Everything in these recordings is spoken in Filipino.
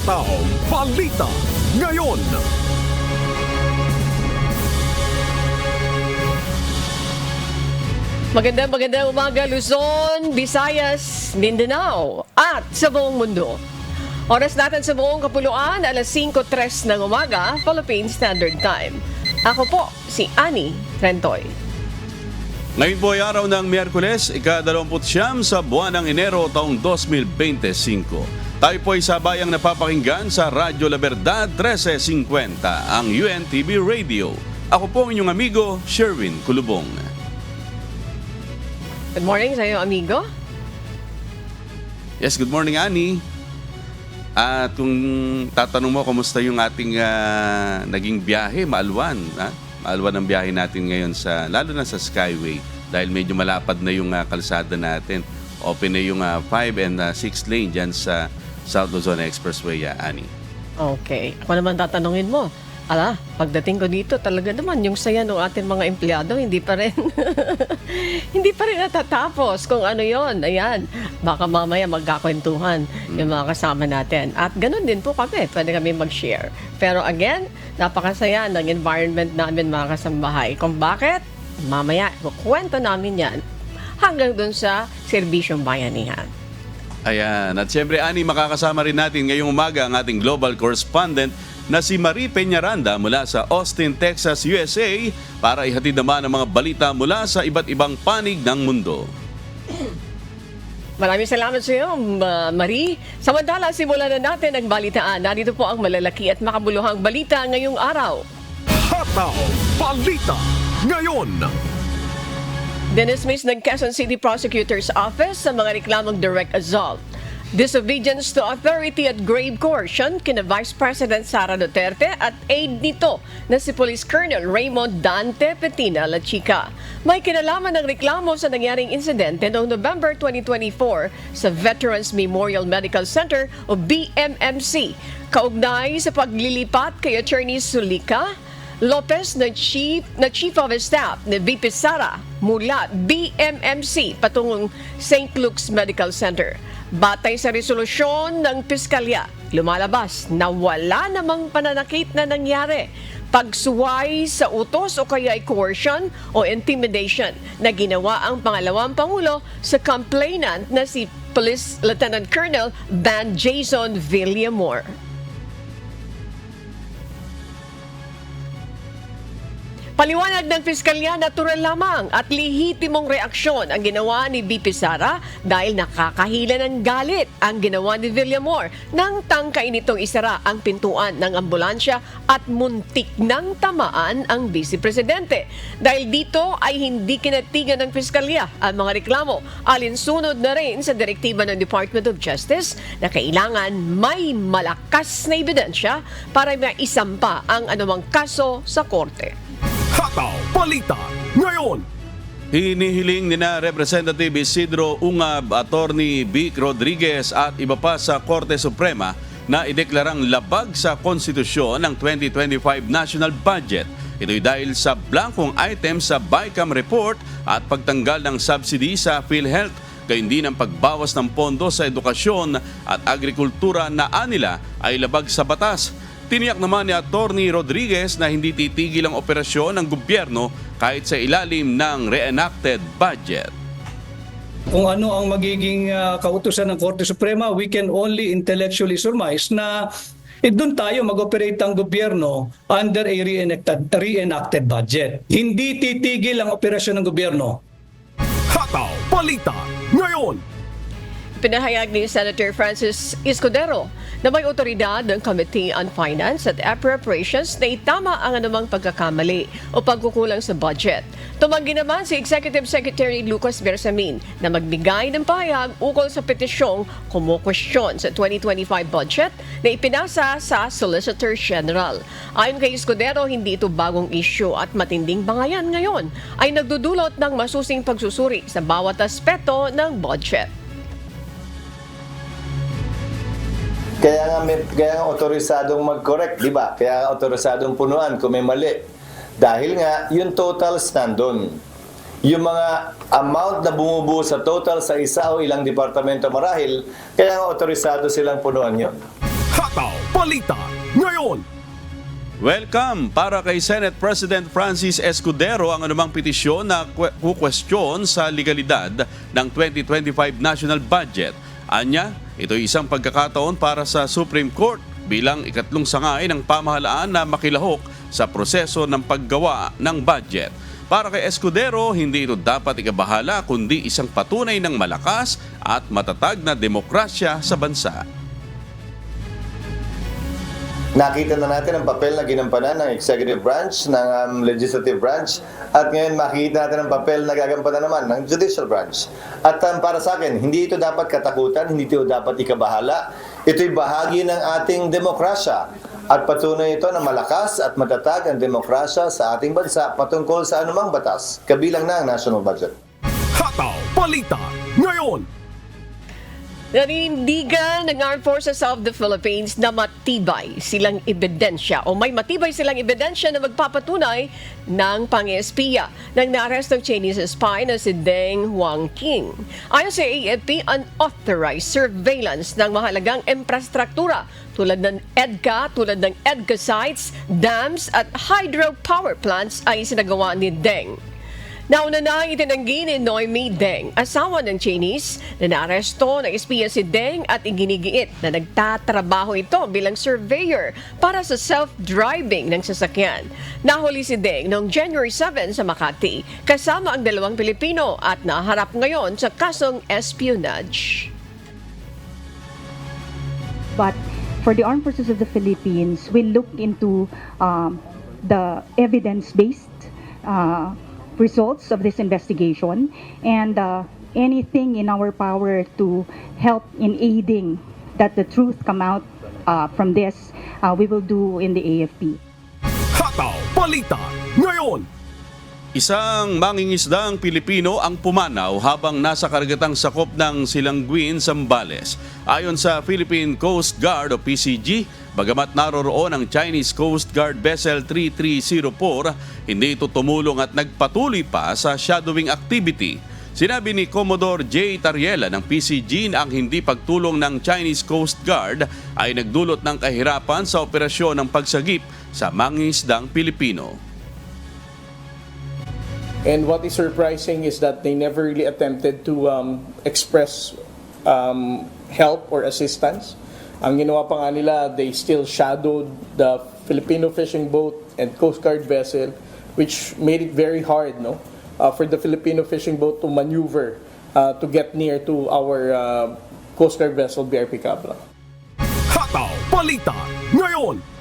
Hataw Balita ngayon. Magandang umaga Luzon, Visayas, Mindanao at sa buong mundo. Oras natin sa buong kapuluan, alas 5:03 ng umaga, Philippine Standard Time. Ako po, si Annie Rentoy. Ngayon po ay araw ng Miyerkules, ika-29 sa buwan ng Enero taong 2025. Tayo po ay sabayang napapakinggan sa Radyo La Verdad 1350, ang UNTV Radio. Ako po ang inyong amigo, Sherwin Kulubong. Good morning sa iyo, amigo. Yes, good morning, Annie. At kung tatanong mo, kumusta yung ating naging biyahe, Maalwan. Maalwan ang biyahe natin ngayon, lalo na sa Skyway. Dahil medyo malapad na yung kalsada natin. Open na yung 5 and 6 lane dyan sa South Luzon Expressway, Annie. Okay, ako naman tatanungin mo. Pagdating ko dito, talaga naman yung saya ng ating mga empleyado, hindi pa rin hindi pa rin natatapos kung ano yon. Ayan, baka mamaya magkakwentuhan yung mga kasama natin. At ganun din po kami, pwede kami mag-share. Pero again, napakasaya ng environment namin mga kasambahay. Kung bakit, mamaya, kukwento namin yan hanggang dun sa serbisyong bayanihan. Ayan, at siyempre, Annie, makakasama rin natin ngayong umaga ang ating global correspondent na si Marie Peñaranda mula sa Austin, Texas, USA para ihatid naman ang mga balita mula sa iba't ibang panig ng mundo. Maraming salamat sa iyo, Marie. Samantala, simulan na natin ang balitaan. Narito po ang malalaki at makabuluhang balita ngayong araw. Hataw Balita ngayon. Dinismiss ng Quezon City Prosecutor's Office sa mga reklamong direct assault, disobedience to authority at grave coercion kina Vice President Sara Duterte at aide nito na si Police Colonel Raymond Dante Petina Lachica. May kinalaman ng reklamo sa nangyaring insidente noong November 2024 sa Veterans Memorial Medical Center o BMMC. Kaugnay sa paglilipat kay Attorney Sulika Lopez na Chief of Staff ni VP Sara mula BMMC patungong St. Luke's Medical Center. Batay sa resolusyon ng piskalya, lumalabas na wala namang pananakit na nangyari, pagsuway sa utos o kaya coercion o intimidation na ginawa ang pangalawang pangulo sa complainant na si Police Lieutenant Colonel Van Jason Villamor. Paliwanag ng piskalya, natural lamang at lehitimong reaksyon ang ginawa ni VP Sara dahil nakakahila ng galit ang ginawa ni Villamor nang tangkain nitong isara ang pintuan ng ambulansya at muntik nang tamaan ang Vice Presidente. Dahil dito ay hindi kinatigan ng piskalya ang mga reklamo, alinsunod na rin sa direktiba ng Department of Justice na kailangan may malakas na ebidensya para maisampa ang anumang kaso sa korte. Hataw Balita ngayon. Hinihiling nina Representative Isidro Ungab, Attorney Vic Rodriguez at iba pa sa Korte Suprema na ideklarang labag sa konstitusyon ng 2025 National Budget. Ito'y dahil sa blankong item sa BICAM report at pagtanggal ng subsidy sa PhilHealth, gayon din ang pagbawas ng pondo sa edukasyon at agrikultura na anila ay labag sa batas. Tiniyak naman ni Attorney Rodriguez na hindi titigil ang operasyon ng gobyerno kahit sa ilalim ng reenacted budget. Kung ano ang magiging kautusan ng Korte Suprema, we can only intellectually surmise na doon tayo mag-operate ang gobyerno under a reenacted budget. Hindi titigil ang operasyon ng gobyerno. Hataw Balita ngayon. Pinahayag ni Senator Francis Escudero na may otoridad ng Committee on Finance at Appropriations na itama ang anumang pagkakamali o pagkukulang sa budget. Tumanggi naman si Executive Secretary Lucas Bersamin na magbigay ng pahayag ukol sa petisyong kumukwestiyon sa 2025 budget na ipinasa sa Solicitor General. Ayon kay Escudero, hindi ito bagong issue at matinding bangayan ngayon ay nagdudulot ng masusing pagsusuri sa bawat aspeto ng budget. Kaya nga otorisadong mag-correct, di ba? Kaya nga otorisadong punuan kung may mali. Dahil nga, yung totals nandun. Yung mga amount na bumubuo sa total sa isa o ilang departamento marahil, kaya nga otorisado silang punuan yun. Hataw Balita ngayon. Welcome! Para kay Senate President Francis Escudero ang anumang petisyon na kukwestiyon sa legalidad ng 2025 national budget. Anya, ito'y isang pagkakataon para sa Supreme Court bilang ikatlong sangay ng pamahalaan na makilahok sa proseso ng paggawa ng budget. Para kay Escudero, hindi ito dapat ikabahala kundi isang patunay ng malakas at matatag na demokrasya sa bansa. Nakita na natin ang papel na ginampanan ng executive branch, ng legislative branch, at ngayon makikita natin ang papel na gagampanan naman ng judicial branch. At para sa akin, hindi ito dapat katakutan, hindi ito dapat ikabahala. Ito'y bahagi ng ating demokrasya. At patunay ito na malakas at matatag ang demokrasya sa ating bansa patungkol sa anumang batas, kabilang na ang national budget. Hataw Balita ngayon. Nanindigan ng Armed Forces of the Philippines na matibay silang ebidensya o may matibay silang ebidensya na magpapatunay ng pang-espiya ng naarestong Chinese spy na si Deng Huangqing. Ayon sa AFP, unauthorized surveillance ng mahalagang infrastruktura tulad ng EDCA sites, dams at hydropower plants ay sinagawa ni Deng. Nauna na itinanggi ni Noemi Deng, asawa ng Chinese, na naaresto ng espiya si Deng at iginigiit na nagtatrabaho ito bilang surveyor para sa self-driving ng sasakyan. Nahuli si Deng noong January 7 sa Makati, kasama ang dalawang Pilipino at naharap ngayon sa kasong espionage. But for the Armed Forces of the Philippines, we look into the evidence-based results of this investigation and anything in our power to help in aiding that the truth come out from this, we will do in the AFP. Hataw Balita ngayon. Isang mangingisdang Pilipino ang pumanaw habang nasa karagatang sakop ng Silangguin, Zambales. Ayon sa Philippine Coast Guard o PCG, bagamat naroroon ang Chinese Coast Guard Vessel 3304, hindi ito tumulong at nagpatuloy pa sa shadowing activity. Sinabi ni Commodore J. Tariela ng PCG na ang hindi pagtulong ng Chinese Coast Guard ay nagdulot ng kahirapan sa operasyon ng pagsagip sa mangingisdang Pilipino. And what is surprising is that they never really attempted to express help or assistance. Ang ginawa pa nga nila, they still shadowed the Filipino fishing boat and Coast Guard vessel, which made it very hard for the Filipino fishing boat to maneuver to get near to our Coast Guard vessel, BRP Cabra. Hataw Balita ngayon.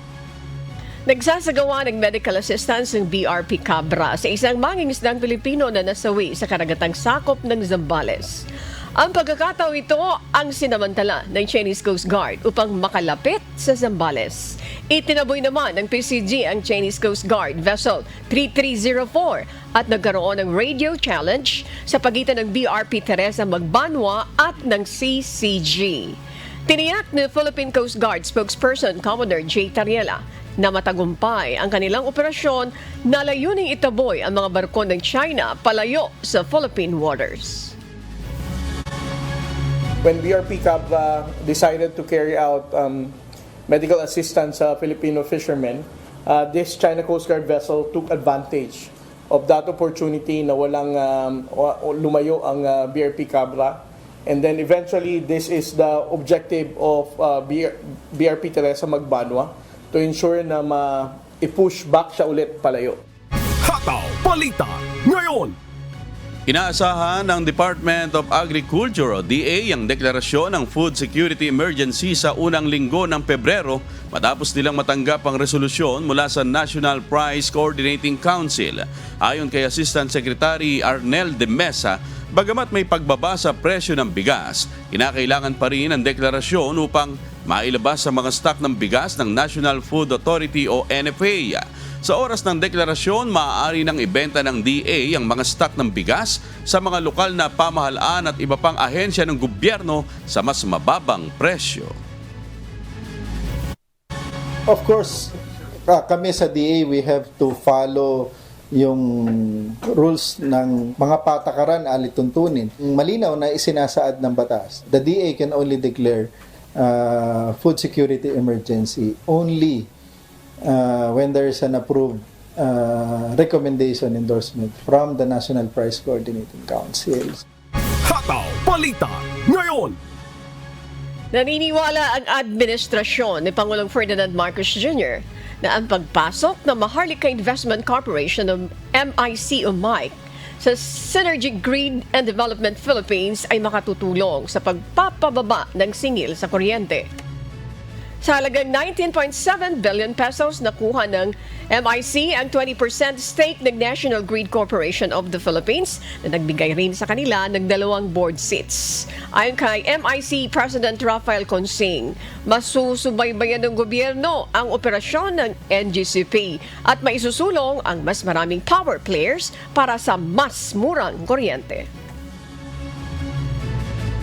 Nagsasagawa ng medical assistance ng BRP Cabra sa isang mangingisdang Pilipino na nasawi sa karagatang sakop ng Zambales. Ang pagkakataon ito ang sinamantala ng Chinese Coast Guard upang makalapit sa Zambales. Itinaboy naman ng PCG ang Chinese Coast Guard Vessel 3304 at nagkaroon ng radio challenge sa pagitan ng BRP Teresa Magbanwa at ng CCG. Tiniyak ni Philippine Coast Guard spokesperson Commodore J. Tariela na matagumpay ang kanilang operasyon na layuning itaboy ang mga barko ng China palayo sa Philippine waters. When BRP Cabra decided to carry out medical assistance sa Filipino fishermen, this China Coast Guard vessel took advantage of that opportunity na walang lumayo ang BRP Cabra. And then eventually, this is the objective of BRP Teresa Magbanwa to ensure na i-push back siya ulit palayo. Hataw Balita ngayon. Inaasahan ng Department of Agriculture o DA ang deklarasyon ng food security emergency sa unang linggo ng Pebrero matapos nilang matanggap ang resolusyon mula sa National Price Coordinating Council. Ayon kay Assistant Secretary Arnel de Mesa, bagamat may pagbaba sa presyo ng bigas, kinakailangan pa rin ang deklarasyon upang mailabas sa mga stock ng bigas ng National Food Authority o NFA. Sa oras ng deklarasyon, maaari nang ibenta ng DA ang mga stock ng bigas sa mga lokal na pamahalaan at iba pang ahensya ng gobyerno sa mas mababang presyo. Of course, kami sa DA, we have to follow yung rules ng mga patakaran alituntunin. Malinaw na isinasaad ng batas. The DA can only declare food security emergency only when there is an approved recommendation endorsement from the National Price Coordinating Council. Hataw Balita ngayon. Naniniwala ang administrasyon ni Pangulong Ferdinand Marcos Jr. na ang pagpasok ng Maharlika Investment Corporation o MIC o MIC sa Synergy Green and Development Philippines ay makatutulong sa pagpapababa ng singil sa kuryente. Sa halagang 19.7 billion pesos nakuha ng MIC ang 20% stake ng National Grid Corporation of the Philippines na nagbigay rin sa kanila ng 2 board seats. Ayon kay MIC President Rafael Consing, masusubaybayan ng gobyerno ang operasyon ng NGCP at maisusulong ang mas maraming power players para sa mas murang kuryente.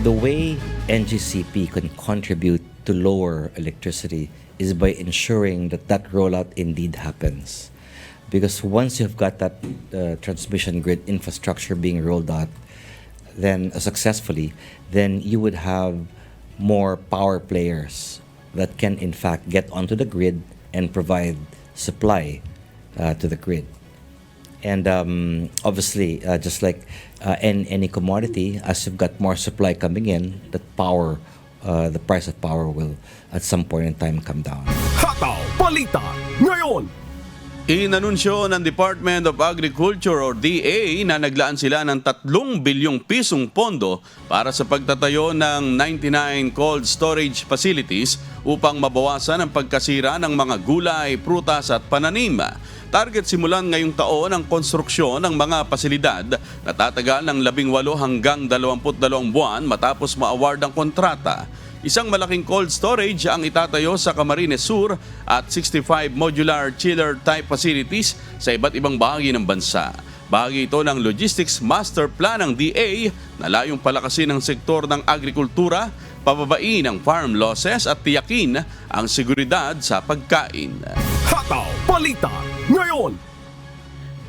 The way NGCP can contribute to lower electricity is by ensuring that rollout indeed happens. Because once you've got that transmission grid infrastructure being rolled out, then successfully, then you would have more power players that can in fact get onto the grid and provide supply to the grid. And obviously, just like any commodity, as you've got more supply coming in, the price of power will at some point in time come down. Hataw Balita ngayon. Inanunsyo ng Department of Agriculture or DA na naglaan sila ng 3 bilyong pisong pondo para sa pagtatayo ng 99 cold storage facilities upang mabawasan ang pagkasira ng mga gulay, prutas at pananim. Target simulan ngayong taon ang konstruksyon ng mga pasilidad na tatagal ng 18 hanggang 22 buwan matapos ma-award ang kontrata. Isang malaking cold storage ang itatayo sa Camarines Sur at 65 modular chiller type facilities sa iba't ibang bahagi ng bansa. Bahagi ito ng Logistics Master Plan ng DA na layong palakasin ang sektor ng agrikultura, pababain ang farm losses at tiyakin ang seguridad sa pagkain. Hataw Balita ngayon.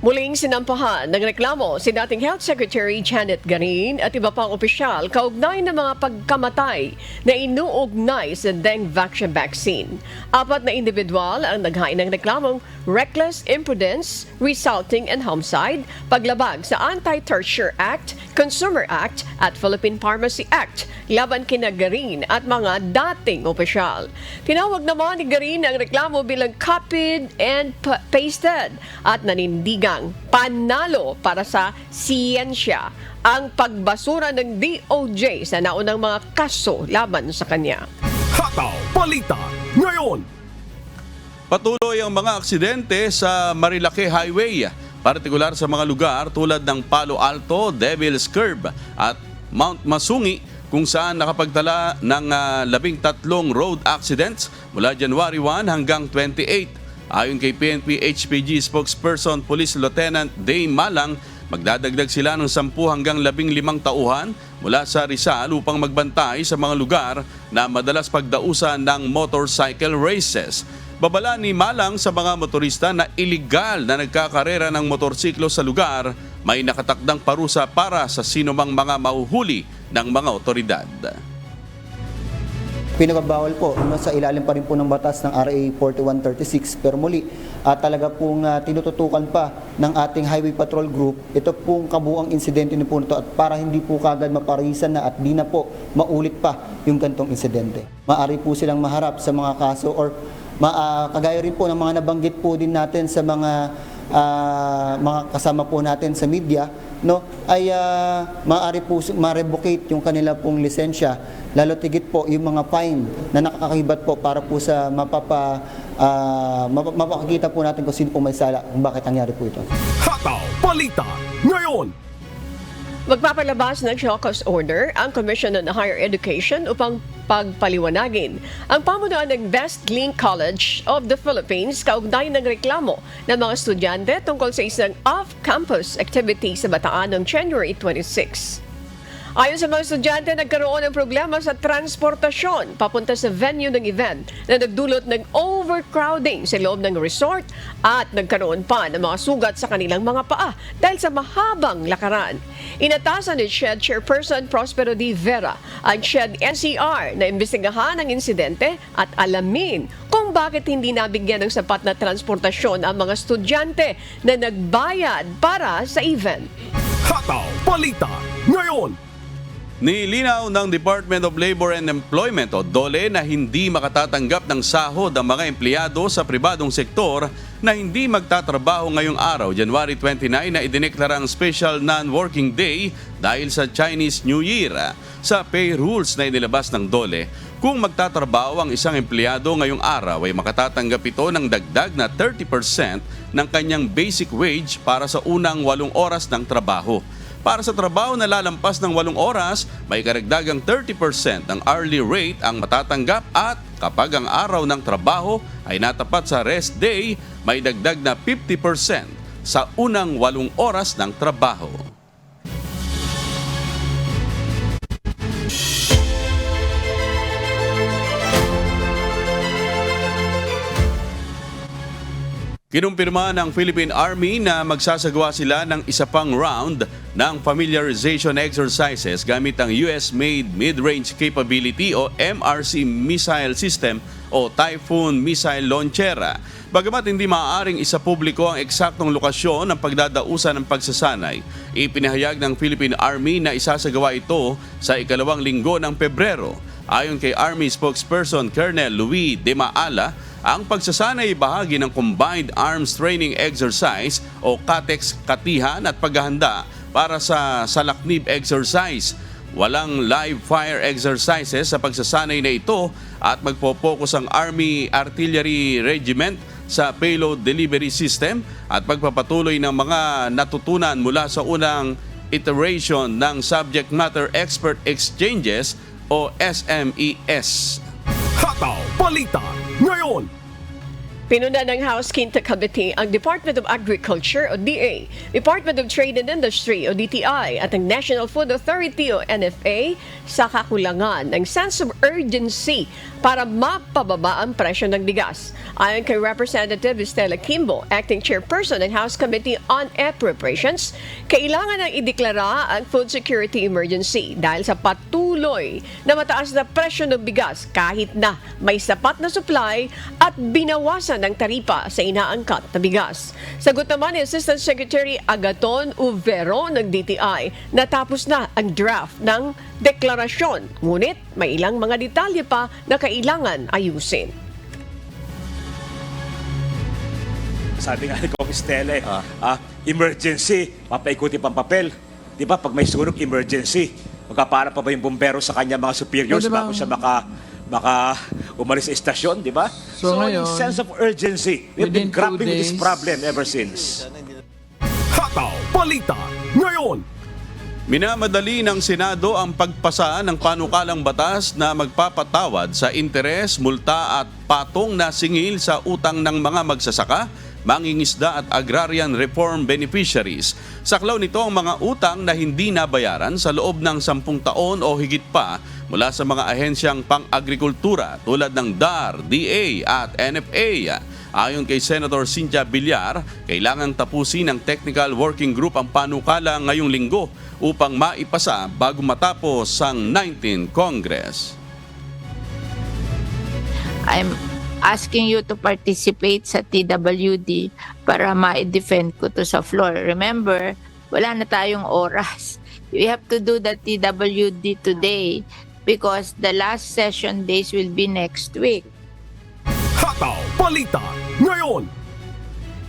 Muling sinampahan ng reklamo si dating Health Secretary Janet Garin at iba pang opisyal kaugnay ng mga pagkamatay na inuugnay sa dengue vaccine. 4 na individual ang naghain ng reklamong reckless imprudence resulting in homicide, paglabag sa Anti-Tertiary Act, Consumer Act at Philippine Pharmacy Act laban kina Garin at mga dating opisyal. Tinawag naman ni Garin ang reklamo bilang copied and pasted at nanindigan panalo para sa siyensya ang pagbasura ng DOJ sa naunang mga kaso laban sa kanya. Hataw Balita ngayon. Patuloy ang mga aksidente sa Marilake Highway, partikular sa mga lugar tulad ng Palo Alto, Devil's Curve at Mount Masungi kung saan nakapagtala ng 13 road accidents mula January 1 hanggang 28. Ayon kay PNP HPG spokesperson Police Lieutenant Dame Malang, magdadagdag sila ng 10 hanggang 15 tauhan mula sa Rizal upang magbantay sa mga lugar na madalas pagdausan ng motorcycle races. Babala ni Malang sa mga motorista na iligal na nagkakarera ng motorsiklo sa lugar, may nakatakdang parusa para sa sinumang mga mahuhuli ng mga otoridad. Pinagabawal po sa ilalim pa rin po ng batas ng RA 4136 pero muli talaga pong tinututukan pa ng ating Highway Patrol Group ito pong kabuang insidente ni po ito at para hindi po kagad maparisan na at di na po maulit pa yung gantong insidente. Maari po silang maharap sa mga kaso or kagaya rin po ng mga nabanggit po din natin sa mga kasama po natin sa media, no, ay maaari po ma-revocate yung kanila pong lisensya, lalo tigit po yung mga fine na nakakakibat po para po sa mapakikita po natin kung sino po may sala, kung bakit nangyari po ito. Hataw Balita ngayon. Magpapalabas ng show cause order ang Commission on Higher Education upang pagpaliwanagin ang pamunuan ng Westlink College of the Philippines kaugnay ng reklamo ng mga estudyante tungkol sa isang off-campus activity sa Bataan noong January 26. Ayon sa mga estudyante, nagkaroon ng problema sa transportasyon papunta sa venue ng event na nagdulot ng overcrowding sa loob ng resort at nagkaroon pa ng mga sugat sa kanilang mga paa dahil sa mahabang lakaran. Inatasan ni SHED Chairperson Prospero D. Vera ang SHED NCR na imbestigahan ang insidente at alamin kung bakit hindi nabigyan ng sapat na transportasyon ang mga estudyante na nagbayad para sa event. Hataw Balita ngayon. Nilinaw ng Department of Labor and Employment o DOLE na hindi makatatanggap ng sahod ang mga empleyado sa pribadong sektor na hindi magtatrabaho ngayong araw, January 29, na idineklarang special non-working day dahil sa Chinese New Year. Sa pay rules na inilabas ng DOLE, kung magtatrabaho ang isang empleyado ngayong araw ay makatatanggap ito ng dagdag na 30% ng kanyang basic wage para sa unang 8 oras ng trabaho. Para sa trabaho na lalampas ng 8 oras, may karagdagang 30% ng hourly rate ang matatanggap at kapag ang araw ng trabaho ay natapat sa rest day, may dagdag na 50% sa unang 8 oras ng trabaho. Kinumpirma ng Philippine Army na magsasagawa sila ng isa pang round ng familiarization exercises gamit ang US-made Mid-Range Capability o MRC missile system o Typhoon missile launcher. Bagamat hindi maaaring isa publiko ang eksaktong lokasyon ng pagdadausan ng pagsasanay, ipinahayag ng Philippine Army na isasagawa ito sa ikalawang linggo ng Pebrero. Ayon kay Army spokesperson Colonel Luis de Maala, ang pagsasanay bahagi ng Combined Arms Training Exercise o CATEX katihan at paghahanda para sa salaknib exercise. Walang live fire exercises sa pagsasanay na ito at magpo-focus ang Army Artillery Regiment sa payload delivery system at pagpapatuloy ng mga natutunan mula sa unang iteration ng Subject Matter Expert Exchanges o SMES. Hataw Balita ngayon. Pinuna ng House Quinta Committee ang Department of Agriculture o DA, Department of Trade and Industry o DTI at ang National Food Authority o NFA sa kakulangan ng sense of urgency para mapababa ang presyo ng bigas. Ayon kay Representative Estela Kimbo, Acting Chairperson ng House Committee on Appropriations, kailangan nang ideklara ang food security emergency dahil sa patuloy na mataas na presyo ng bigas kahit na may sapat na supply at binawasan ng taripa sa inaangkat na bigas. Sagot naman ni Assistant Secretary Agaton Uvero ng DTI, natapos na ang draft ng deklarasyon. Ngunit may ilang mga detalye pa na kailangan ayusin. Sabi nga ni Kong Estela, emergency, papaikuti pang papel. Di ba, pag may sunog, emergency. Magkapara pa ba yung bumbero sa kanya mga superiors bago siya maka umalis sa estasyon, di ba? So ngayon, yung sense of urgency, we've been grappling with this problem ever since. Hataw Balita ngayon. Minamadali ng Senado ang pagpasa ng panukalang batas na magpapatawad sa interes, multa at patong na singil sa utang ng mga magsasaka, mangingisda at agrarian reform beneficiaries. Saklaw nito ang mga utang na hindi nabayaran sa loob ng 10 taon o higit pa mula sa mga ahensyang pang-agrikultura tulad ng DAR, DA at NFA. Ayon kay Senator Cynthia Villar, kailangang tapusin ng Technical Working Group ang panukala ngayong linggo upang maipasa bago matapos ang 19th Congress. I'm asking you to participate sa TWD para ma-defend ko to sa floor. Remember, wala na tayong oras. We have to do the TWD today because the last session days will be next week. Hataw Balita ngayon.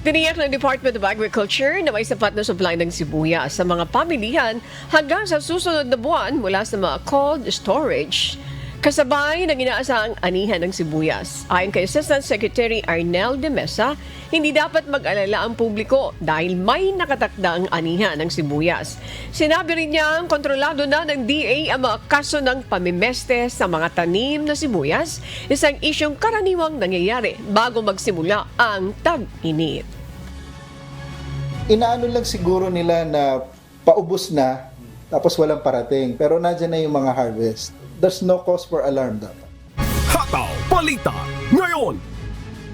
Tiniyak ng Department of Agriculture na may sapat na supply ng sibuyas sa mga pamilihan hanggang sa susunod na buwan mula sa mga cold storage. Kasabay ng inaasahang anihan ng sibuyas. Ayon kay Assistant Secretary Arnel de Mesa, hindi dapat mag-alala ang publiko dahil may nakatakda ang anihan ng sibuyas. Sinabi rin niya ang kontrolado na ng DA ang mga kaso ng pamimeste sa mga tanim na sibuyas, isang isyong karaniwang nangyayari bago magsimula ang tag-init. Inaano lang siguro nila na paubos na tapos walang parating pero nandiyan na yung mga harvest. There's no cause for alarm dapat. Hataw Balita ngayon.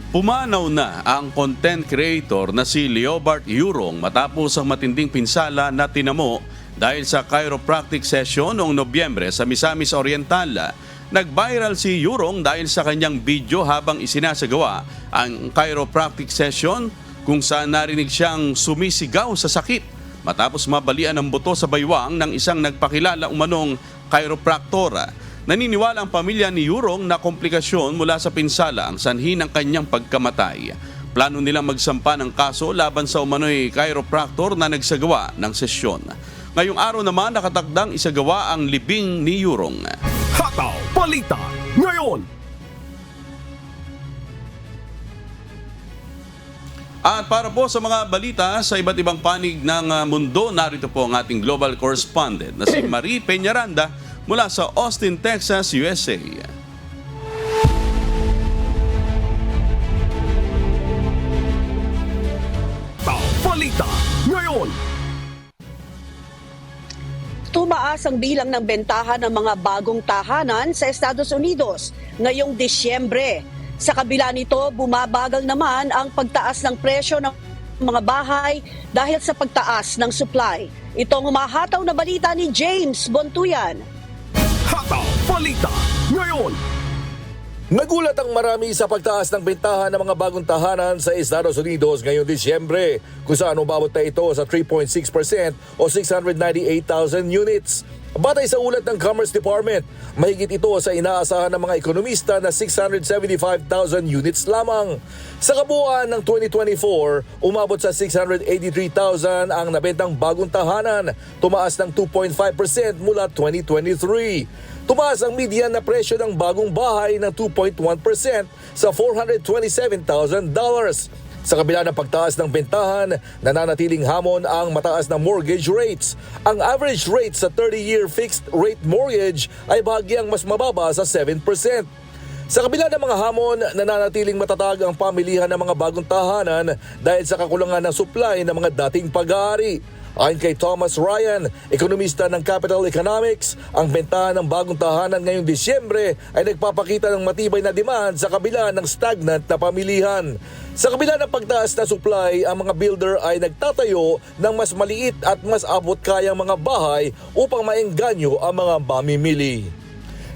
Pumanaw na ang content creator na si Leobart Yurong matapos ang matinding pinsala na tinamo Dahil sa chiropractic session noong Nobyembre sa Misamis Oriental, nag-viral si Yurong dahil sa kanyang video habang isinasagawa ang chiropractic session kung saan narinig siyang sumisigaw sa sakit matapos mabalian ng buto sa baywang ng isang nagpakilala umanong chiropractor. Naniniwala ang pamilya ni Yurong na komplikasyon mula sa pinsala ang sanhi ng kanyang pagkamatay. Plano nilang magsampa ng kaso laban sa umano'y chiropractor na nagsagawa ng sesyon. Ngayong araw naman nakatakdang isagawa ang libing ni Yurong. Hataw Balita ngayon. At para po sa mga balita sa iba't ibang panig ng mundo, narito po ang ating global correspondent na si Marie Peñaranda mula sa Austin, Texas, USA. Hataw Balita ngayon. Tumaas ang bilang ng bentahan ng mga bagong tahanan sa Estados Unidos ngayong Disyembre. Sa kabila nito, bumabagal naman ang pagtaas ng presyo ng mga bahay dahil sa pagtaas ng supply. Ito ang humahataw na balita ni James Bontuyan. Hataw Balita ngayon. Nagulat ang marami sa pagtaas ng bentahan ng mga bagong tahanan sa Estados Unidos ngayong Disyembre, kung saan umabot na ito sa 3.6% o 698,000 units. Batay sa ulat ng Commerce Department, mahigit ito sa inaasahan ng mga ekonomista na 675,000 units lamang. Sa kabuuan ng 2024, umabot sa 683,000 ang nabentang bagong tahanan, tumaas ng 2.5% mula 2023. Tumaas ang median na presyo ng bagong bahay ng 2.1% sa $427,000. Sa kabila ng pagtaas ng bentahan, nananatiling hamon ang mataas na mortgage rates. Ang average rate sa 30-year fixed rate mortgage ay bahagyang mas mababa sa 7%. Sa kabila ng mga hamon, nananatiling matatag ang pamilihan ng mga bagong tahanan dahil sa kakulangan ng supply ng mga dating pag-aari. Ayon kay Thomas Ryan, ekonomista ng Capital Economics, ang bentahan ng bagong tahanan ngayong Disyembre ay nagpapakita ng matibay na demand sa kabila ng stagnant na pamilihan. Sa kabila ng pagtaas na supply, ang mga builder ay nagtatayo ng mas maliit at mas abot-kayang mga bahay upang maengganyo ang mga mamimili.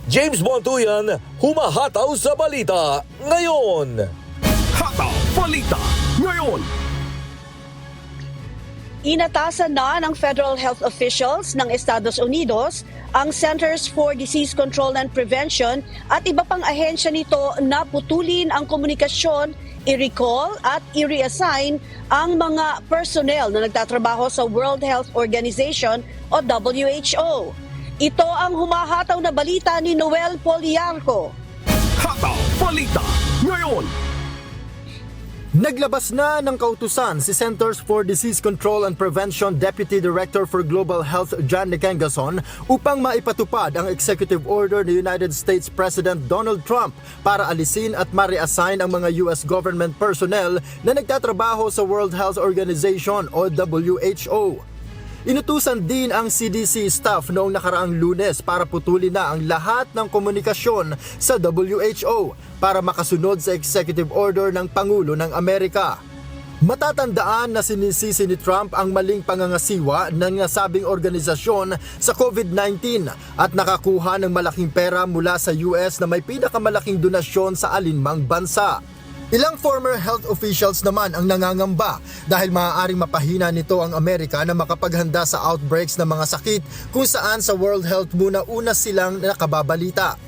James Bontuyan, humahataw sa balita ngayon. Hataw Balita ngayon. Inatasan na ng federal health officials ng Estados Unidos ang Centers for Disease Control and Prevention at iba pang ahensya nito na putulin ang komunikasyon, i-recall at i-reassign ang mga personnel na nagtatrabaho sa World Health Organization o WHO. Ito ang humahataw na balita ni Noel Poliarco. Hataw Balita ngayon. Naglabas na ng kautusan si Centers for Disease Control and Prevention Deputy Director for Global Health John Nekengason upang maipatupad ang executive order ni United States President Donald Trump para alisin at ma-reassign ang mga US government personnel na nagtatrabaho sa World Health Organization o WHO. Inutusan din ang CDC staff noong nakaraang Lunes para putulin na ang lahat ng komunikasyon sa WHO para makasunod sa executive order ng Pangulo ng Amerika. Matatandaan na sinisisi ni Trump ang maling pangangasiwa ng nasabing organisasyon sa COVID-19 at nakakuha ng malaking pera mula sa US na may pinakamalaking donasyon sa alinmang bansa. Ilang former health officials naman ang nangangamba dahil maaaring mapahina nito ang Amerika na makapaghanda sa outbreaks ng mga sakit kung saan sa World Health muna una silang nakababalita.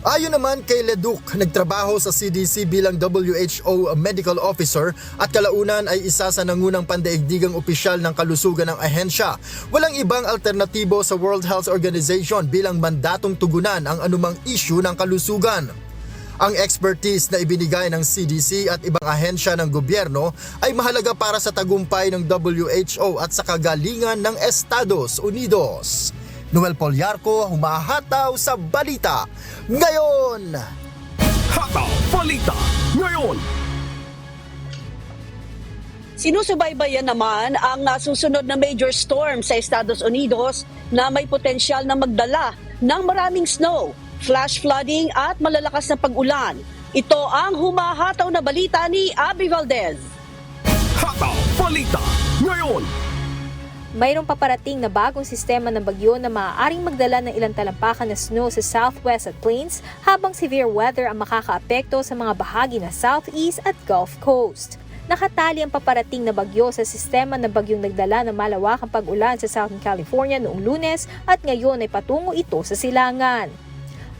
Ayon naman kay Leduc, nagtrabaho sa CDC bilang WHO medical officer at kalaunan ay isa sa nangunang pandaigdigang opisyal ng kalusugan ng ahensya. Walang ibang alternatibo sa World Health Organization bilang mandatong tugunan ang anumang issue ng kalusugan. Ang expertise na ibinigay ng CDC at ibang ahensya ng gobyerno ay mahalaga para sa tagumpay ng WHO at sa kagalingan ng Estados Unidos. Noel Poliarco, humahataw sa balita ngayon. Hataw Balita ngayon. Sinusubaybayan naman ang nasusunod na major storm sa Estados Unidos na may potensyal na magdala ng maraming snow, flash flooding at malalakas na pag-ulan. Ito ang humahataw na balita ni Abby Valdez. Hataw Balita ngayon. mayroong paparating na bagong sistema ng bagyo na maaaring magdala ng ilang talampakan na snow sa southwest at plains, habang severe weather ang makakaapekto sa mga bahagi na southeast at Gulf Coast. Nakatali ang paparating na bagyo sa sistema ng bagyong nagdala ng malawakang pag-ulan sa Southern California noong Lunes, at ngayon ay patungo ito sa silangan.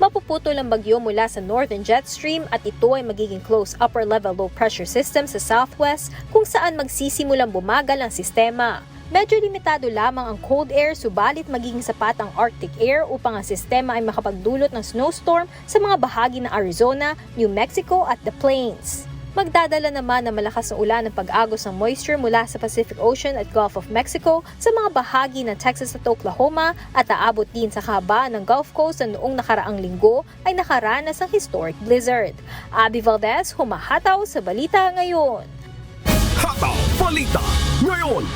Mapuputol ang bagyo mula sa northern jet stream at ito ay magiging close upper level low pressure system sa southwest, kung saan magsisimulang bumagal ang sistema. Medyo limitado lamang ang cold air, subalit magiging sapat ang Arctic air upang ang sistema ay makapagdulot ng snowstorm sa mga bahagi ng Arizona, New Mexico at the Plains. Magdadala naman ng malakas na ulan ng pag-agos ng moisture mula sa Pacific Ocean at Gulf of Mexico sa mga bahagi ng Texas at Oklahoma, at aabot din sa kahabaan ng Gulf Coast na noong nakaraang linggo ay nakaranas ng historic blizzard. Abby Valdez, humahataw sa Balita Ngayon. Hataw Balita Ngayon.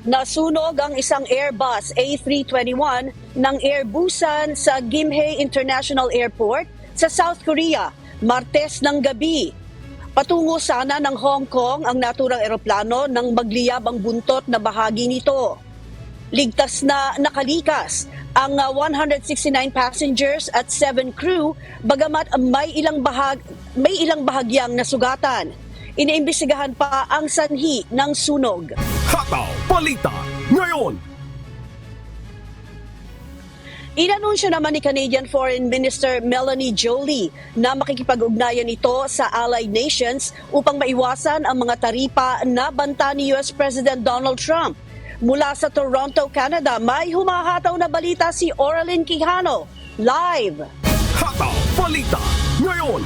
Nasunog ang isang Airbus A321 ng Airbusan sa Gimhae International Airport sa South Korea Martes ng gabi. Patungo sana ng Hong Kong ang naturang eroplano nang magliyab ang buntot na bahagi nito. Ligtas na nakalikas ang 169 passengers at 7 crew, bagamat may ilang bahagyang nasugatan. Iniimbestigahan pa ang sanhi ng sunog. Hataw Balita Ngayon. Inanunsyo naman ni Canadian Foreign Minister Melanie Joly na makikipag-ugnayan ito sa Allied Nations upang maiwasan ang mga taripa na banta ni US President Donald Trump. Mula sa Toronto, Canada, may humahataw na balita si Oraline Quijano. Live! Hataw Balita Ngayon.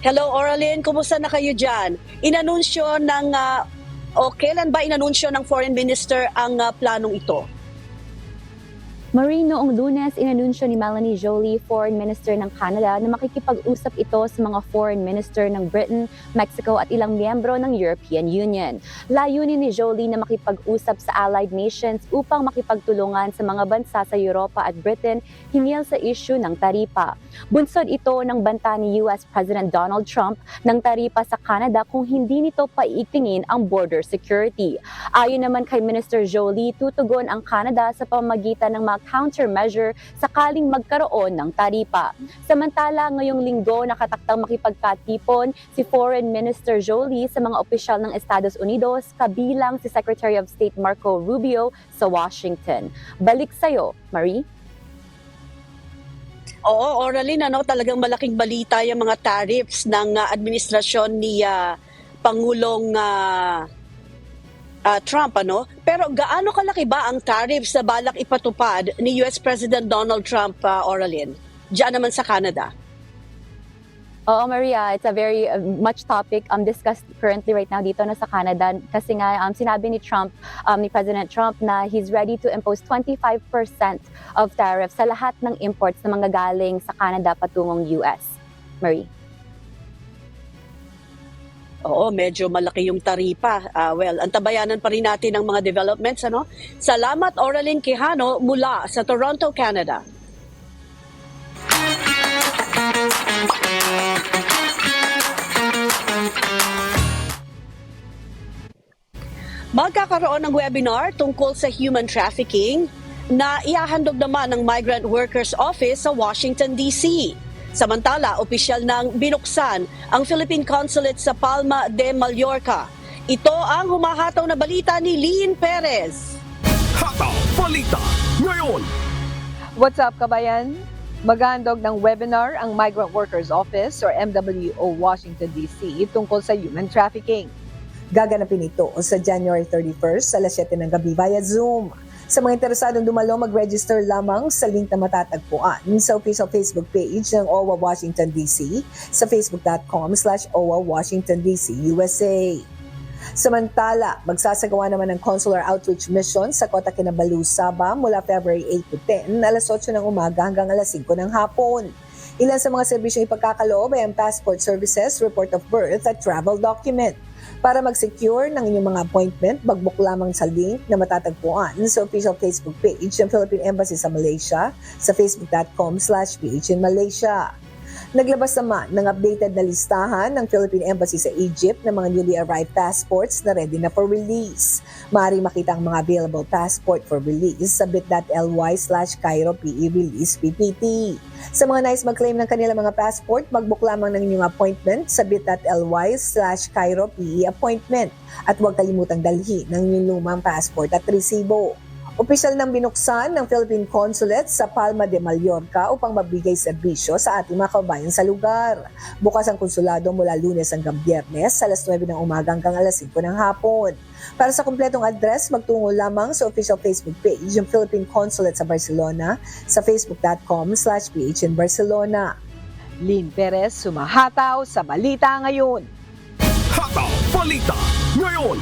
Hello Oraline, kumusta na kayo dyan? Inanunsyo ng kailan ba inanunsyo ng Foreign Minister ang planong ito? Marie, noong Lunes, inanunsyo ni Melanie Joly, Foreign Minister ng Canada, na makikipag-usap ito sa mga Foreign Minister ng Britain, Mexico at ilang miyembro ng European Union. Layunin ni Joly na makipag-usap sa Allied Nations upang makipagtulungan sa mga bansa sa Europa at Britain hinggil sa issue ng taripa. Bunsod ito ng banta ni US President Donald Trump ng taripa sa Canada kung hindi nito paiigtingin ang border security. Ayon naman kay Minister Joly, tutugon ang Canada sa pamamagitan ng mga countermeasure sakaling magkaroon ng taripa. Samantala, ngayong linggo nakataktang makipagkatipon si Foreign Minister Joly sa mga opisyal ng Estados Unidos, kabilang si Secretary of State Marco Rubio sa Washington. Balik sa'yo, Marie. Oo, Oraline, talagang malaking balita yung mga tariffs ng administrasyon ni Pangulong Trump, Pero gaano kalaki ba ang tariffs na balak ipatupad ni US President Donald Trump, Oraline? Diyan naman sa Canada. Oo, Maria, it's a very much topic discussed currently right now dito na sa Canada, kasi nga sinabi ni President Trump na he's ready to impose 25% of tariffs sa lahat ng imports na manggagaling sa Canada patungong US. Marie. Oo, medyo malaki yung taripa. Antabayanan pa rin natin ang mga developments, Salamat, Oraline Quijano, mula sa Toronto, Canada. Magkakaroon ng webinar tungkol sa human trafficking na iahandog naman ng Migrant Workers Office sa Washington, D.C. Samantala, opisyal nang binuksan ang Philippine Consulate sa Palma de Mallorca. Ito ang humahataw na balita ni Lynn Perez. Hataw Balita Ngayon. What's up, kabayan? Maghandog ng webinar ang Migrant Workers Office or MWO Washington, D.C. tungkol sa human trafficking. Gaganapin ito sa January 31st sa alas 7 ng gabi via Zoom. Sa mga interesadong dumalo, mag-register lamang sa link na matatagpuan sa official Facebook page ng OWA Washington, D.C. sa facebook.com/OWA Washington, D.C. USA. Samantala, magsasagawa naman ng consular outreach mission sa Kota Kinabalu, Sabah mula February 8 to 10, alas 8 ng umaga hanggang alas 5 ng hapon. Ilan sa mga serbisyong ipagkakaloob ay ang passport services, report of birth at travel document. Para mag-secure ng inyong mga appointment, mag-book lamang sa link na matatagpuan sa official Facebook page ng Philippine Embassy sa Malaysia sa facebook.com/PHInMalaysia. Naglabas naman ng updated na listahan ng Philippine Embassy sa Egypt ng mga newly arrived passports na ready na for release. Maaari makita ang mga available passport for release sa bit.ly/Cairo PE Release PPT. Sa mga nais mag-claim ng kanilang mga passport, mag-book lamang ng inyong appointment sa bit.ly/Cairo PE Appointment at huwag kalimutang dalhin ng inyong lumang passport at resibo. Opisyal nang binuksan ng Philippine Consulate sa Palma de Mallorca upang magbigay serbisyo sa ating mga kababayan sa lugar. Bukas ang konsulado mula Lunes hanggang Biyernes sa alas 9 ng umaga hanggang alas 5 ng hapon. Para sa kumpletong address, magtungo lamang sa official Facebook page ng Philippine Consulate sa Barcelona sa facebook.com/PH in Barcelona. Lynn Perez, sumahataw sa Balita Ngayon. Hataw Balita Ngayon.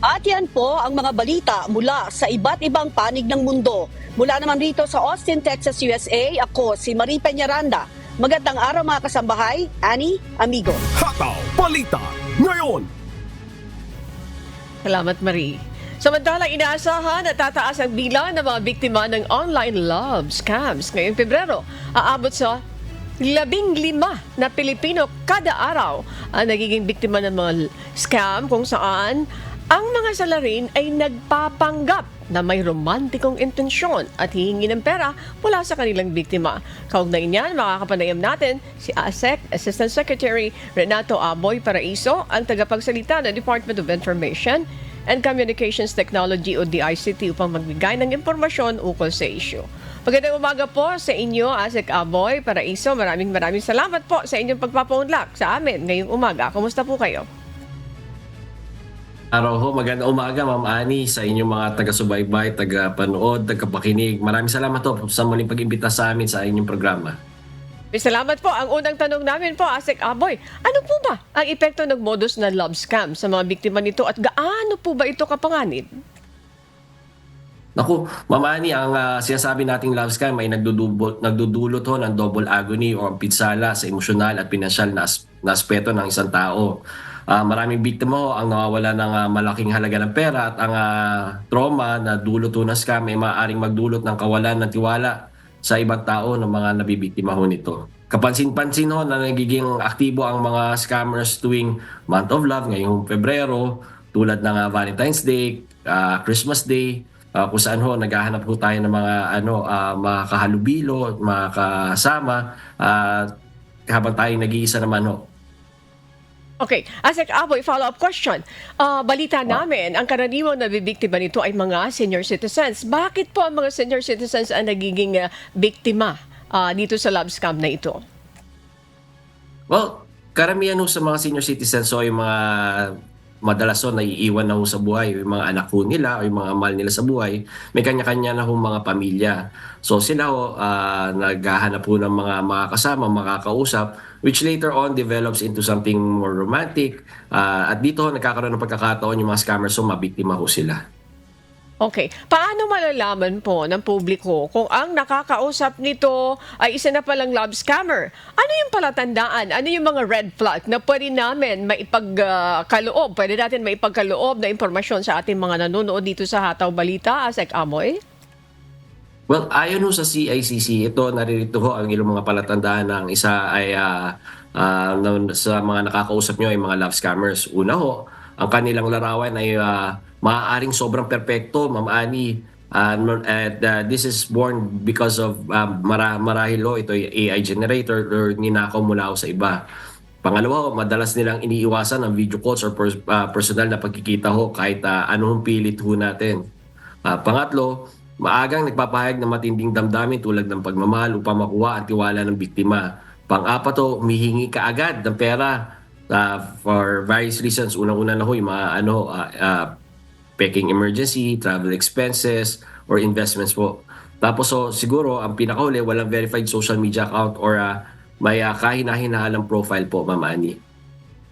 At yan po ang mga balita mula sa iba't ibang panig ng mundo. Mula naman rito sa Austin, Texas, USA, ako si Marie Peñaranda. Magandang araw mga kasambahay, Annie, amigo. Hataw Balita Ngayon. Salamat, Marie. Samantalang inaasahan na tataas ang bilang ng mga biktima ng online love scams. Ngayong Pebrero, aabot sa 15 na Pilipino kada araw ang nagiging biktima ng mga scam kung saan ang mga salarin ay nagpapanggap na may romantikong intensyon at hihingi ng pera mula sa kanilang biktima. Kaugnay niyan, makakapanayam natin si ASEC Assistant Secretary Renato Aboy Paraiso, ang tagapagsalita ng Department of Information and Communications Technology o DICT upang magbigay ng impormasyon ukol sa issue. Magandang umaga po sa inyo, ASEC Aboy Paraiso. Maraming salamat po sa inyong pagpapaunlak sa amin ngayong umaga. Kumusta po kayo? Araw ho, magandang umaga Ma'am Annie sa inyong mga taga-subaybay, taga-panood, taga-pakinig. Maraming salamat po sa muling pag-imbita sa amin sa inyong programa. Salamat po. Ang unang tanong namin po, ASEC Aboy, ano po ba ang epekto ng modus na love scam sa mga biktima nito at gaano po ba ito kapanganib? Naku, Ma'am Annie, ang sinasabi nating love scam ay nagdudulot ho ng double agony o pinsala sa emosyonal at pinansyal na aspeto ng isang tao. Maraming biktima ho ang nawawala ng malaking halaga ng pera at ang trauma na dulot ho ng scam ay maaaring magdulot ng kawalan ng tiwala sa ibang tao ng mga nabibiktima ho nito. Kapansin-pansin ho na nagiging aktibo ang mga scammers tuwing month of love ngayong Pebrero, tulad ng Valentine's Day, Christmas Day, kung saan ho naghahanap ho tayo ng mga mga kahalubilo, mga kasama, habang tayo nag-iisa naman ho. Okay, ASEC Aboy, follow-up question. Balita namin, ang karaniwang nabibiktima nito ay mga senior citizens. Bakit po ang mga senior citizens ang nagiging biktima dito sa love scam na ito? Well, karamihan ho sa mga senior citizens o yung mga madalas ho naiiwan na ho sa buhay, yung mga anak ho nila o yung mga mahal nila sa buhay, may kanya-kanya na ho mga pamilya. So sila ho naghahanap ho ng mga makakasama, makakausap, which later on develops into something more romantic. At dito ho nagkakaroon ng pagkakataon yung mga scammers ho, mabiktima ho sila. Okay. Paano malalaman po ng publiko kung ang nakakausap nito ay isa na palang love scammer? Ano yung palatandaan? Ano yung mga red flag na pwede namin maipagkaloob? Pwede natin maipagkaloob na impormasyon sa ating mga nanonood dito sa Hataw Balita, ASEC Amoy? Well, ayon ho sa CICC, ito naririto ho ang ilang mga palatandaan ng isa ay sa mga nakakausap nyo ay mga love scammers. Una ho, ang kanilang larawan ay maaaring sobrang perpekto, Ma'am Annie. This is born because of marahil ho, ito ay AI generator or ninakaw mula ho sa iba. Pangalawa ho, madalas nilang iniiwasan ang video calls or personal na pagkikita ho kahit anong pilit ho natin. Pangatlo, maagang nagpapahayag ng matinding damdamin tulad ng pagmamahal upang makuha ang tiwala ng biktima. Pang-apat ho, humihingi kaagad ng pera for various reasons. Unang-una na ho, yung mga peking emergency, travel expenses, or investments po. Tapos siguro, ang pinakahuli, walang verified social media account or may kahina-hinahalang profile po, Ma'am Annie.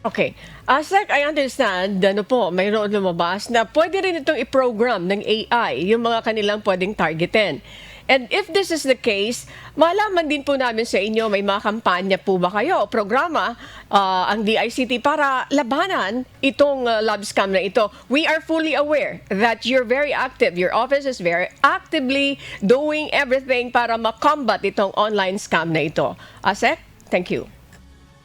Okay. ASEC, I understand, mayroon lumabas na pwede rin itong i-program ng AI, yung mga kanilang pwedeng targetin. And if this is the case, malaman din po namin sa inyo, may mga kampanya po ba kayo, programa, ang DICT para labanan itong love scam na ito. We are fully aware that you're very active. Your office is very actively doing everything para makombat itong online scam na ito. Asek, thank you.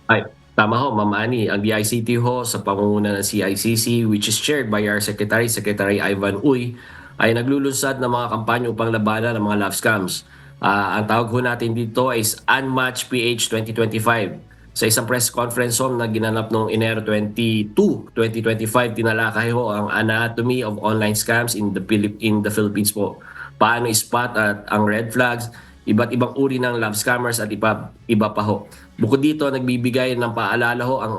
Ay, tama ho, Ma'am Ani. Ang DICT ho sa pangunguna ng CICC, which is chaired by our Secretary Ivan Uy, ay naglulunsad ng mga kampanya upang labanan ng mga love scams. Ang tawag ho natin dito is Unmatched PH 2025. Sa isang press conference ho na ginanap noong Enero 22, 2025, tinalakay ho ang anatomy of online scams in the Philippines po. Paano i-spot at ang red flags, iba't ibang uri ng love scammers at iba pa ho. Bukod dito, nagbibigay ng paalala ho ang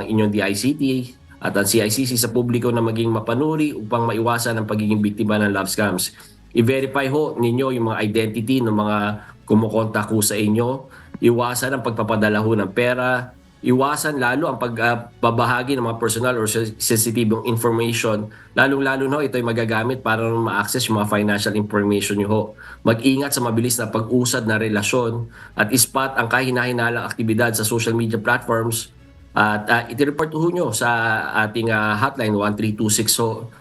inyong DICT at ang CICC sa publiko na maging mapanuri upang maiwasan ang pagiging biktima ng love scams. I-verify ho ninyo yung mga identity ng mga kumukontak ho sa inyo. Iwasan ang pagpapadala ho ng pera. Iwasan lalo ang pagbabahagi ng mga personal or sensitive information. Lalong-lalo no, ito ay magagamit para ma-access yung mga financial information nyo ho. Mag-ingat sa mabilis na pag-usad na relasyon at ispat ang kahina-hinalang aktibidad sa social media platforms. At iti-report ho nyo sa ating hotline 1326 ho,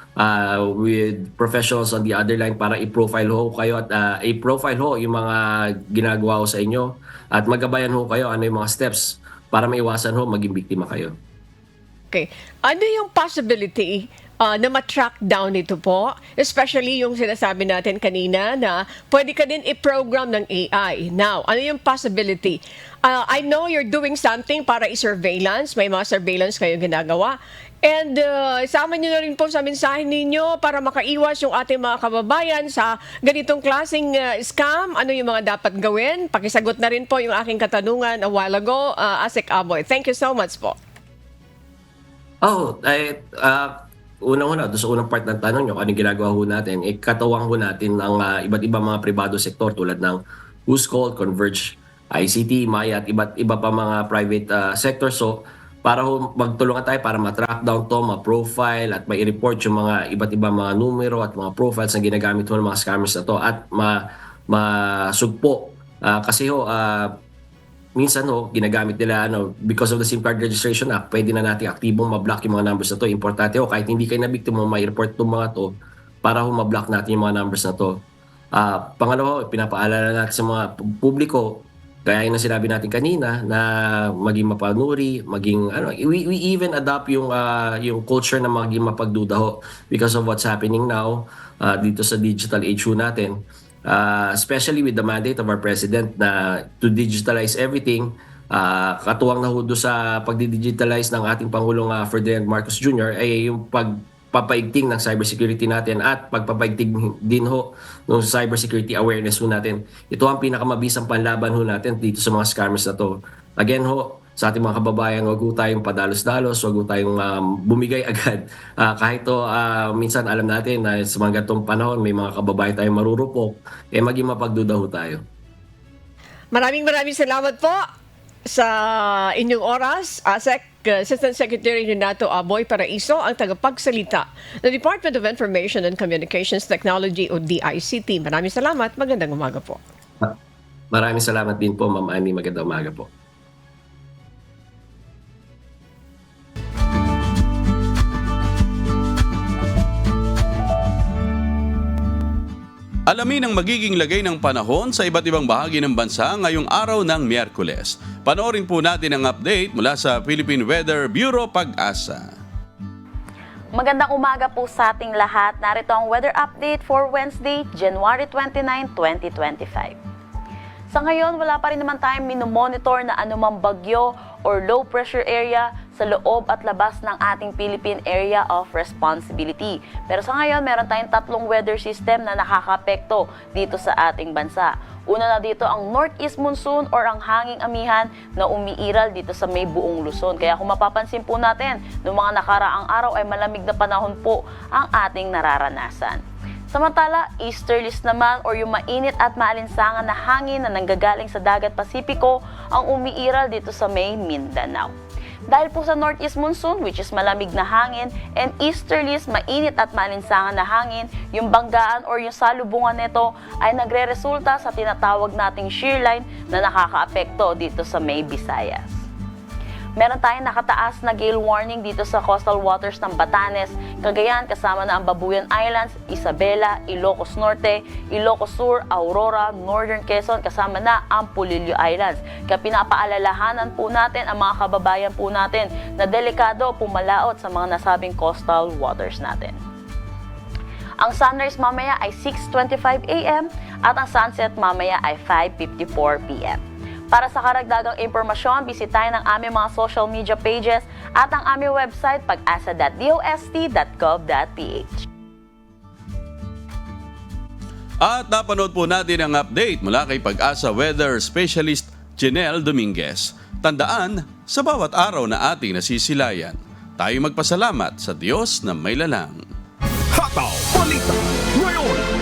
with professionals on the other line para i-profile ho kayo at i-profile ho yung mga ginagawa ho sa inyo at magabayan ho kayo ano yung mga steps para maiwasan ho maging biktima kayo. Okay. Ano yung possibility na ma-track down ito po? Especially yung sinasabi natin kanina na pwede ka din i-program ng AI. Now, ano yung possibility? I know you're doing something para i-surveillance. May mga surveillance kayo ginagawa. And isama nyo na rin po sa mensahe ninyo para makaiwas yung ating mga kababayan sa ganitong klaseng scam. Ano yung mga dapat gawin? Pakisagot na rin po yung aking katanungan a while ago, Asek Aboy. Thank you so much po. Unang-una, doon sa unang part ng tanong nyo, ano ginagawa ho natin, katawang ho natin ang iba't ibang mga pribado sektor tulad ng Who's Called, Converge, ICT, Maya at iba't iba pa mga private sector. So, para ho magtulungan tayo para ma-track down to, ma-profile at ma-report yung mga iba't ibang mga numero at mga profiles na ginagamit ho ng mga scammers na to at masugpo. Kasi ho, minsan ho, ginagamit nila, because of the SIM Card Registration Act, pwede na natin aktibong ma-block yung mga numbers na to. Importante ho, kahit hindi kayo na-victim mo, ma-report itong mga to para ho ma-block natin yung mga numbers na to. Pangalawa ho, pinapaalala natin sa mga publiko, kaya yung sinabi natin kanina na maging mapanuri, maging we even adopt yung culture na maging mapagduda ho because of what's happening now dito sa digital age ho natin. Especially with the mandate of our president na to digitalize everything, katuwang na ho sa pagdidigitalize ng ating Pangulong Ferdinand Marcos Jr. ay yung pagpapaigting ng cybersecurity natin at pagpapaigting din ho ng cybersecurity awareness ho natin. Ito ang pinakamabisang panlaban ho natin dito sa mga scammers na to. Again ho, sa ating mga kababayan, huwag ho tayong padalos-dalos, huwag ho tayong bumigay agad. Kahit minsan alam natin na sa mga ganitong panahon, may mga kababayan tayong marurupok, maging mapagduda ho tayo. Maraming salamat po sa inyong oras. Assistant Secretary Renato Aboy Paraiso, ang tagapagsalita ng Department of Information and Communications Technology o DICT. Maraming salamat. Magandang umaga po. Maraming salamat din po, Ma'am Annie. Magandang umaga po. Alamin ang magiging lagay ng panahon sa iba't ibang bahagi ng bansa ngayong araw ng Miyerkules. Panoorin po natin ang update mula sa Philippine Weather Bureau Pag-asa. Magandang umaga po sa ating lahat. Narito ang weather update for Wednesday, January 29, 2025. Sa ngayon, wala pa rin naman tayong minomonitor na anumang bagyo or low pressure area sa loob at labas ng ating Philippine Area of Responsibility. Pero sa ngayon, meron tayong 3 weather system na nakakaapekto dito sa ating bansa. Una na dito ang northeast monsoon or ang hanging amihan na umiiral dito sa may buong Luzon. Kaya kung mapapansin po natin, noong mga nakaraang araw ay malamig na panahon po ang ating nararanasan. Samantala, easterlies naman or yung mainit at maalinsangan na hangin na nanggagaling sa dagat Pasipiko ang umiiral dito sa may Mindanao. Dahil po sa northeast monsoon, which is malamig na hangin, and easterlies, mainit at malinsangan na hangin, yung banggaan or yung salubungan nito ay nagre-resulta sa tinatawag nating shear line na nakakaapekto dito sa May, Visayas. Meron tayong nakataas na gale warning dito sa coastal waters ng Batanes, Cagayan, kasama na ang Babuyan Islands, Isabela, Ilocos Norte, Ilocos Sur, Aurora, Northern Quezon, kasama na ang Pulilio Islands. Kaya pinapaalalahanan po natin ang mga kababayan po natin na delikado pumalaot sa mga nasabing coastal waters natin. Ang sunrise mamaya ay 6:25 a.m. at ang sunset mamaya ay 5:54 p.m. Para sa karagdagang impormasyon, bisitahin ang aming mga social media pages at ang aming website pag-asa.dost.gov.ph. At napanood po natin ang update mula kay Pag-asa Weather Specialist Janelle Dominguez. Tandaan, sa bawat araw na ating nasisilayan, tayo magpasalamat sa Diyos na may lalang. Hataw Balita ngayon.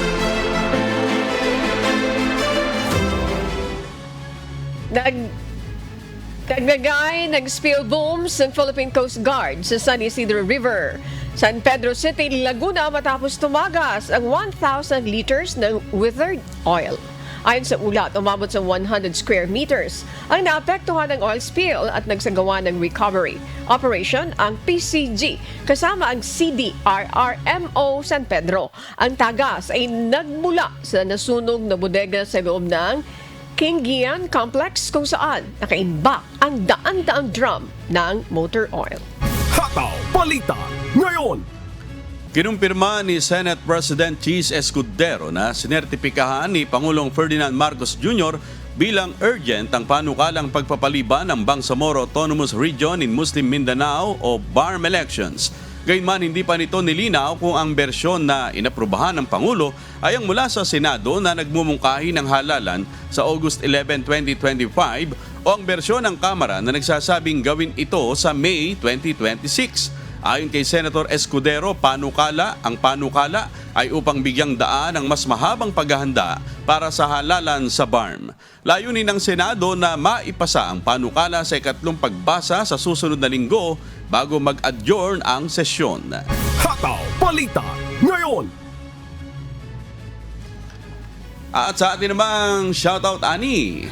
Naglagay ng spill booms ng Philippine Coast Guard sa San Isidro River, San Pedro City, Laguna matapos tumagas ang 1,000 liters ng withered oil. Ayon sa ulat, umabot sa 100 square meters ang naapektuhan ng oil spill at nagsagawa ng recovery operation ang PCG kasama ang CDRRMO San Pedro. Ang tagas ay nagmula sa nasunog na bodega sa loob ng King Gian Complex kung saan nakaimbak ang daan-daang drum ng motor oil. Hataw Balita ngayon. Kinumpirma ni Senate President Cheese Escudero na sinertipikahan ni Pangulong Ferdinand Marcos Jr. bilang urgent ang panukalang pagpapaliban ng Bangsamoro Autonomous Region in Muslim Mindanao o BARM elections. Gayunman, hindi pa nito nilinaw kung ang bersyon na inaprubahan ng Pangulo ay ang mula sa Senado na nagmumungkahi ng halalan sa August 11, 2025 o ang bersyon ng Kamara na nagsasabing gawin ito sa May 2026. Ayon kay Senator Escudero, ang panukala ay upang bigyang daan ang mas mahabang paghahanda para sa halalan sa BARM. Layunin ng Senado na maipasa ang panukala sa ikatlong pagbasa sa susunod na linggo bago mag-adjourn ang sesyon. Hataw Balita ngayon. At sa atin namang shoutout, Ani.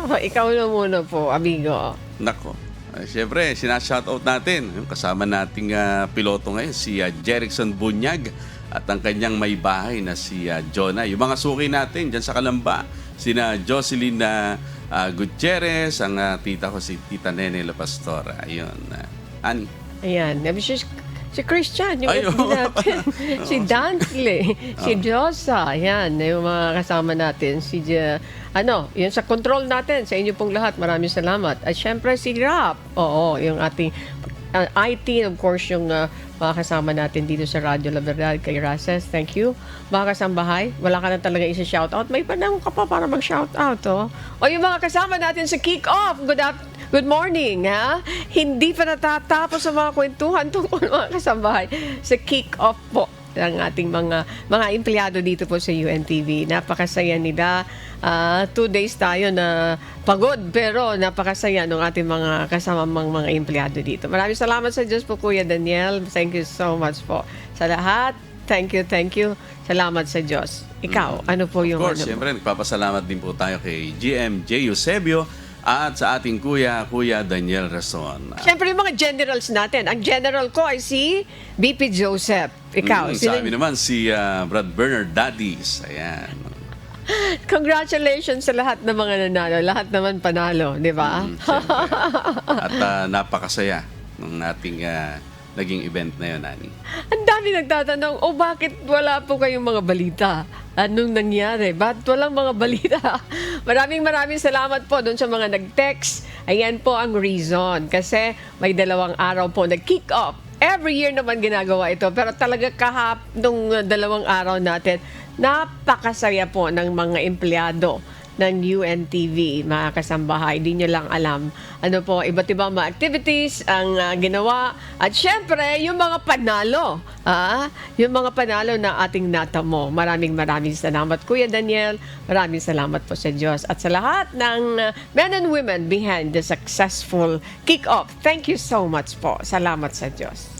Ikaw na muna po, amigo. Nako. Siyempre, sinashoutout natin yung kasama nating piloto ngayon, si Jerickson Bunyag at ang kanyang may bahay na si Jonah. Yung mga suki natin dyan sa Kalamba, sina Jocelyn Gutierrez, ang tita ko si Tita Nene La Pastora. Ayun, Ani. Ayan, si Christian, yung natin, si Dantley, si Josa, ayan, yung mga kasama natin, yun sa control natin, sa inyo pong lahat, maraming salamat. At syempre si Rap, yung ating IT, of course, yung mga kasama natin dito sa Radyo La Verdad, kay Races, thank you. Mga kasambahay, wala ka na talaga isa-shoutout, may panahon ka pa para mag-shoutout, O yung mga kasama natin sa kick-off, good morning, ha? Hindi pa natatapos ang mga kwentuhan tungkol mga kasambahay sa kick-off po ng ating mga empleyado dito po sa UNTV. Napakasaya nila. 2 days tayo na pagod pero napakasaya ng ating mga kasamang mga empleyado dito. Maraming salamat sa Diyos po, Kuya Daniel. Thank you so much po sa lahat. Thank you. Salamat sa Diyos. Ikaw, ano po yung... Of course, siyempre, nagpapasalamat din po tayo kay GM J. Eusebio at sa ating Kuya Daniel Rason. Siyempre yung mga generals natin. Ang general ko ay si BP Joseph. Ikaw. Sa amin naman si Brad Bernard Daddies. Ayan. Congratulations sa lahat ng mga nanalo. Lahat naman panalo, di ba? At napakasaya ng ating naging event na yun, Ani. Ang dami nagtatanong, bakit wala po kayong mga balita? Anong nangyari? Ba't walang mga balita? Maraming salamat po doon sa mga nag-text. Ayan po ang reason. Kasi may 2 araw po nag-kick off. Every year naman ginagawa ito. Pero talaga nung 2 araw natin, napakasaya po ng mga empleyado ng UNTV, mga kasambahay. Di nyo lang alam. Ano po, iba't ibang mga activities ang ginawa. At syempre, yung mga panalo. Yung mga panalo na ating natamo. Maraming salamat, Kuya Daniel. Maraming salamat po sa Diyos. At sa lahat ng men and women behind the successful kick-off. Thank you so much po. Salamat sa Diyos.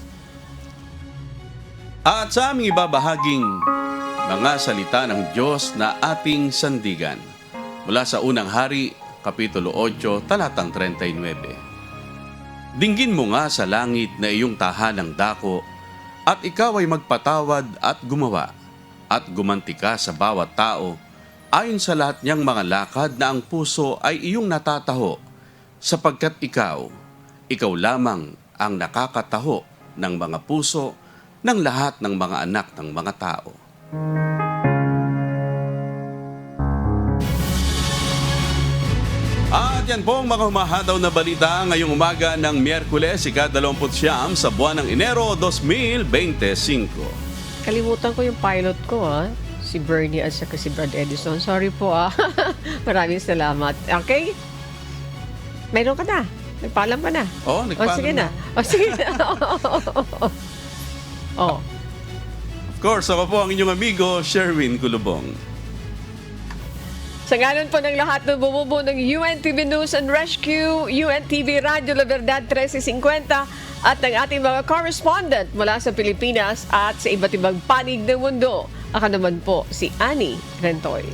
At sa aming ibabahaging mga salita ng Diyos na ating sandigan. Mula sa Unang Hari, Kapitulo 8, Talatang 39. Dinggin mo nga sa langit na iyong tahanang dako, at ikaw ay magpatawad at gumawa, at gumanti ka sa bawat tao, ayon sa lahat niyang mga lakad na ang puso ay iyong natataho, sapagkat ikaw lamang ang nakakataho ng mga puso ng lahat ng mga anak ng mga tao. At yan po ang mga humahataw na balita ngayong umaga ng Miyerkules, ika-29 sa buwan ng Enero 2025. Kalimutan ko yung pilot ko, si Bernie at saka si Brad Edison. Sorry po, Maraming salamat. Okay? Mayroon ka na. Nagpaalam ka na. Nagpaalam sige na. Sige na. Of course, ako po ang inyong amigo, Sherwin Kulubong. Sa ngalan po ng lahat ng bumubuo ng UNTV News and Rescue, UNTV Radio La Verdad 1350 at ng ating mga correspondent mula sa Pilipinas at sa iba't ibang panig ng mundo. Ako naman po si Annie Rentoy.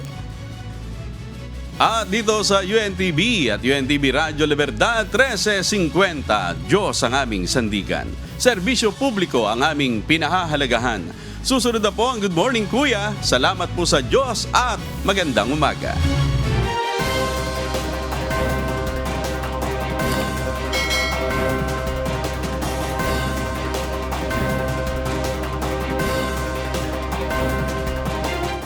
At dito sa UNTV at UNTV Radio La Verdad 1350, Diyos ang aming sandigan. Serbisyo publiko ang aming pinahahalagahan. Susunod na po ang Good Morning Kuya. Salamat po sa Diyos at magandang umaga.